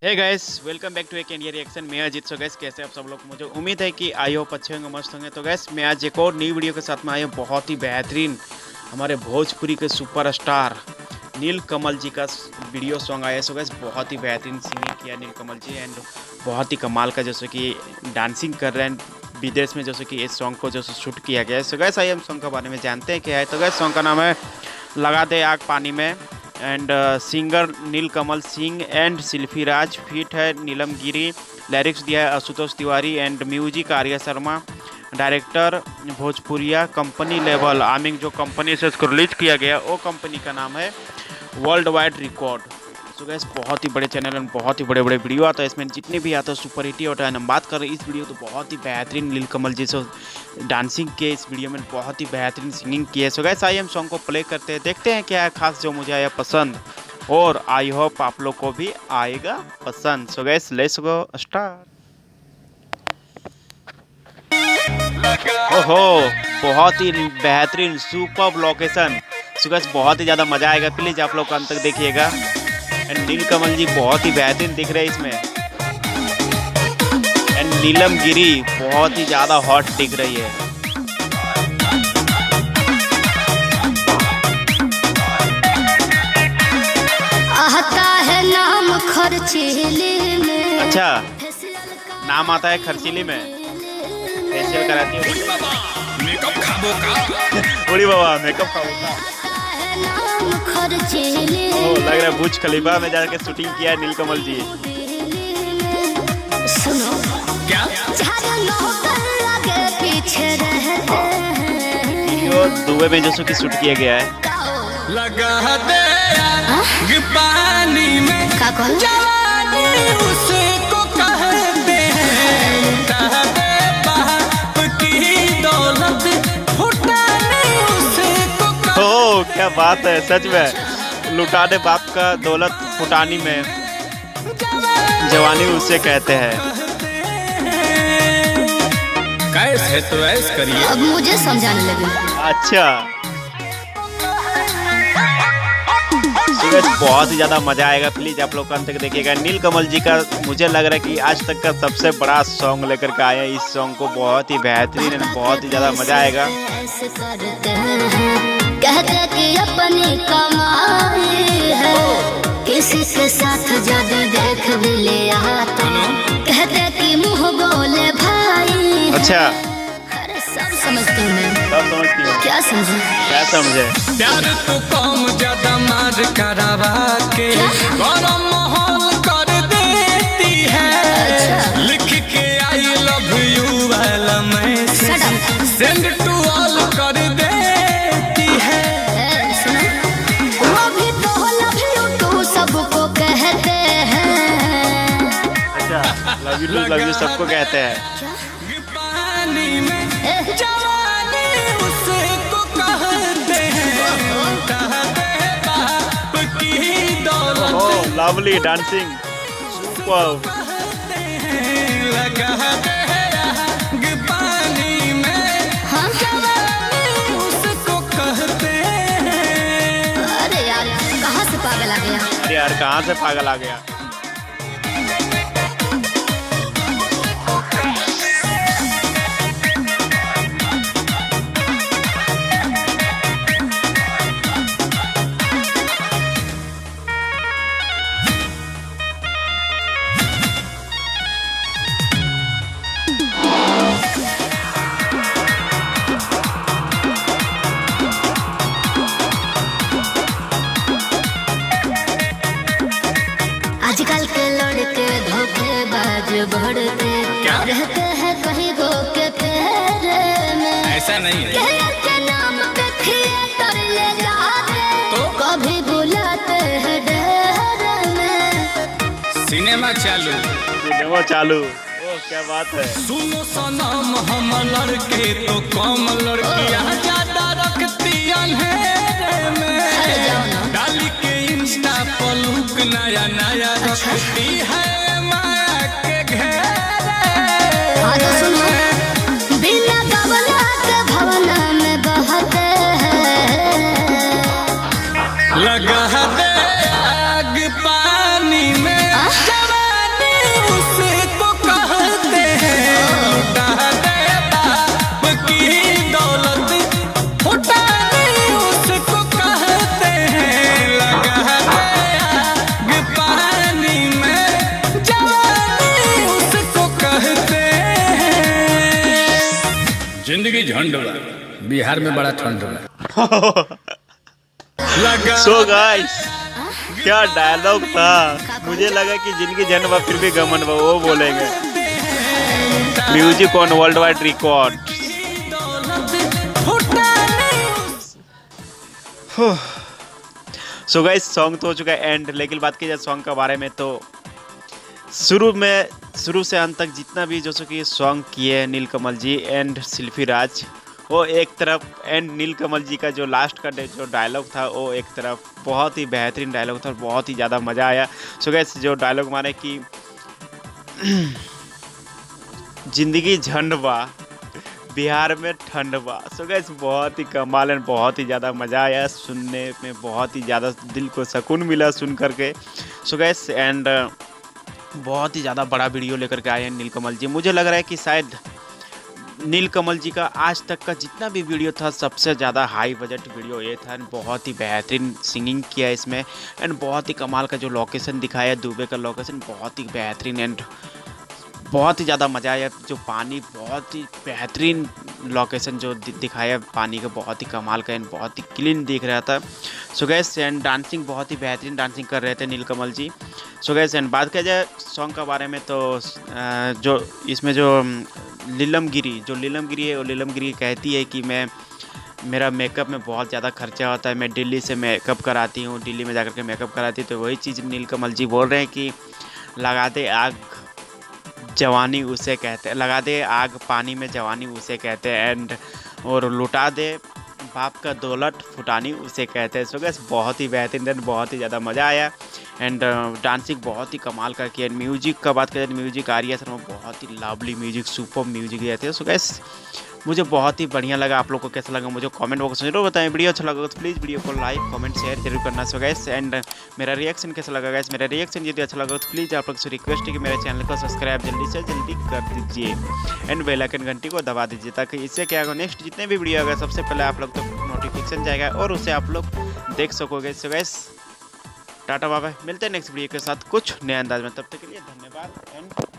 Hey guys, welcome back to एक India reaction. मैं Ajit. So guys, कैसे आप सब लोग? मुझे उम्मीद है कि आई होप अच्छे होंगे, मस्त होंगे। तो गाइस, मैं आज एक और नई वीडियो के साथ में आया हूँ। बहुत ही बेहतरीन हमारे भोजपुरी के सुपरस्टार नील कमल जी का वीडियो सॉन्ग आया। सो गाइस, बहुत ही बेहतरीन सिंगिंग किया नील कमल जी एंड बहुत ही कमाल का जैसे कि डांसिंग कर रहे हैं विदेश में, जैसे कि इस सॉन्ग को जैसे शूट किया गया है। सो गाइस, आइए हम सॉन्ग के बारे में जानते हैं क्या है। तो गाइस, सॉन्ग का नाम है लगा दे आग पानी में and singer Neel Kamal Singh and Shilpi Raj, feat है नीलम गिरी, लिरिक्स दिया है Ashutosh Tiwari and music Arya Sharma, director Bhojpuriya, company लेवल आमिंग जो कंपनी से इसको रिलीज किया गया वो कंपनी का नाम है world wide record. So guys, बहुत ही बड़े चैनल एंड बहुत ही बड़े बड़े वीडियो आता है इसमें, जितने भी आते हैं सुपर हिट होता है। हम बात कर रहे हैं इस वीडियो तो बहुत ही बेहतरीन नील कमल जी से डांसिंग के इस वीडियो में बहुत ही बेहतरीन सिंगिंग की है। सो गाइस, आइए हम सॉन्ग को प्ले करते हैं, देखते हैं क्या है खास जो मुझे आया पसंद और आई होप आप लोग को भी आएगा पसंद। So guys, let's go start. ओहो, बहुत ही बेहतरीन सुपर्ब लोकेशन। सो गाइस, बहुत ही ज़्यादा मज़ा आएगा, प्लीज़ आप लोग अंत तक देखिएगा। एंड नील कमल जी बहुत ही बेहतरीन दिख रहे हैं इसमें एंड नीलम गिरी बहुत ही ज़्यादा हॉट दिख रही है। आता है नाम खर्चीली में। अच्छा, नाम आता है खर्चीली में, फेशियल कराती है। मेकअप खाबो का बड़ी बाबा मेकअप खाबो का। ओ, लग रहा है बुर्ज खलीफा में जाके शूटिंग किया है नील कमल जी। सुनो क्या पीछे रहते वीडियो दुबई में जैसे कि शूट किया गया है। लगा दे आग पानी में का कहल? जवानी उसको कहते हैं। लुटा दे बाप की दौलत फुटानी उसको कहते ओ, क्या बात है, सच में लुटा दे बाप का दौलत फुटानी में जवानी उसे कहते हैं। कैसे तो ऐस करिए। अब मुझे समझाने लगे। अच्छा, सूरज बहुत ही ज़्यादा मज़ा आएगा, प्लीज़ आप लोग अंत तक देखिएगा। नील कमल जी का मुझे लग रहा है कि आज तक का सबसे बड़ा सॉन्ग लेकर के आए हैं। इस सॉन्ग को बहुत ही बेहतरीन है, बहुत ही ज़्यादा मज़ा आएगा। ऐसे करते हैं, कहते कि अपनी कमाई है, किसी के साथ जब देख भी लिया तो कहते कि मुँह बोले भाई। अच्छा, अरे सब समझती हूँ मैं। सब समझती हूँ, क्या समझे? क्या समझे? प्यार तो कम ज्यादा मार करवा के गरम माहौल कर देती है। लिख के आई लव यू वाला मैसेज सेंड टू ऑल कर देती है। सुनो, वो भी तो लव यू टू सबको कहते हैं। अच्छा, लव यू सबको कहते हैं। पानी में जवानी उसको कहते हैं। लुटा दे बाप की दौलत ओह, लवली डांसिंग सुपर। लगा दे आग पानी में जवानी उसको कहते हैं। अरे यार, कहाँ से पागल आ गया? अरे यार, कहाँ से पागल आ गया? आजकल के लड़के धोखेबाज बढ़ते रहते हैं कहीं गो के फेरे में। ऐसा नहीं है कहने के नाम पे थिएटर ले जाते तो? कभी बुलाते हैं डेरे में। सिनेमा चालू। सिनेमा चालू। ओह, क्या बात है। सुनो सनम हम लड़के तो कम लड़कियां ज्यादा रखती अंधेरे में। डाली के इंस्टा पर लुक नया नया रखती है माया के घेरे। हाँ तो सुनो, बिना गवला के भवना में बहते हैं। लगा दे आग पानी में जवानी जिंदगी झंड बा, बिहार में बड़ा ठंड बा। सो गाइस क्या डायलॉग था, मुझे लगा कि जिनकी जन्म बा फिर भी गमन बा वो बोलेंगे। Music on world wide record. So guys song तो हो चुका है एंड, लेकिन बात की जाए सॉन्ग के बारे में तो शुरू से अंत तक जितना भी जो कि सॉन्ग किए नीलकमल जी एंड शिल्पी राज, वो एक तरफ, एंड नीलकमल जी का जो लास्ट का जो डायलॉग था वो एक तरफ बहुत ही बेहतरीन डायलॉग था और बहुत ही ज़्यादा मज़ा आया। सो गाइस जो डायलॉग माने कि जिंदगी झंड बा, बिहार में ठंड बा। सो गाइस बहुत ही कमाल एंड बहुत ही ज़्यादा मज़ा आया सुनने में, बहुत ही ज़्यादा दिल को सुकून मिला सुन करके। सो गाइस एंड बहुत ही ज़्यादा बड़ा वीडियो लेकर के आए हैं नीलकमल जी। मुझे लग रहा है कि शायद नीलकमल जी का आज तक का जितना भी वीडियो था सबसे ज़्यादा हाई बजट वीडियो ये था। बहुत ही बेहतरीन सिंगिंग किया इसमें एंड बहुत ही कमाल का जो लोकेशन दिखाया, दुबई का लोकेशन बहुत ही बेहतरीन एंड बहुत ही ज़्यादा मज़ा आया। जो पानी बहुत ही बेहतरीन लोकेशन जो दिखाया पानी का, बहुत ही कमाल का एंड बहुत ही क्लीन दिख रहा था। सो गैस एंड डांसिंग बहुत ही बेहतरीन डांसिंग कर रहे थे नीलकमल जी। सो गैस एंड बात किया जाए सॉन्ग के बारे में तो जो इसमें जो नीलम गिरी है वो नीलम गिरी कहती है कि मेरा मेकअप में बहुत ज़्यादा खर्चा होता है, मैं दिल्ली से मेकअप कराती हूँ, दिल्ली में जाकर के मेकअप कराती हूँ। तो वही चीज़ नीलकमल जी बोल रहे हैं कि लगा दे आग जवानी उसे कहते हैं, लगा दे आग पानी में जवानी उसे कहते हैं एंड और लुटा दे बाप का दौलत फुटानी उसे कहते हैं। सो गैस बहुत ही बेहतरीन, बहुत ही ज़्यादा मज़ा आया एंड डांसिंग बहुत ही कमाल का किया। म्यूजिक का बात करें, म्यूजिक आर्या शर्मा बहुत ही लवली म्यूजिक, सुपर म्यूजिक दिए थे। सो गैस मुझे बहुत ही बढ़िया लगा। आप लोग को कैसा लगा मुझे कमेंट बॉक्स में जरूर बताएं। वीडियो अच्छा लगा तो प्लीज़ वीडियो को लाइक कमेंट शेयर जरूर करना। सो गैस एंड मेरा रिएक्शन कैसा लगा गैस, मेरा रिएक्शन यदि अच्छा लगा तो प्लीज़ आप लोग से रिक्वेस्ट है कि मेरे चैनल को सब्सक्राइब जल्दी से जल्दी कर दीजिए एंड बेल आइकन घंटी को दबा दीजिए, ताकि इससे क्या होगा नेक्स्ट जितने भी वीडियो आएगा सबसे पहले आप लोग तक नोटिफिकेशन जाएगा और उसे आप लोग देख सकोगे। So guys tata bye bye, मिलते हैं नेक्स्ट वीडियो के साथ कुछ नए अंदाज में, तब तक के लिए धन्यवाद एंड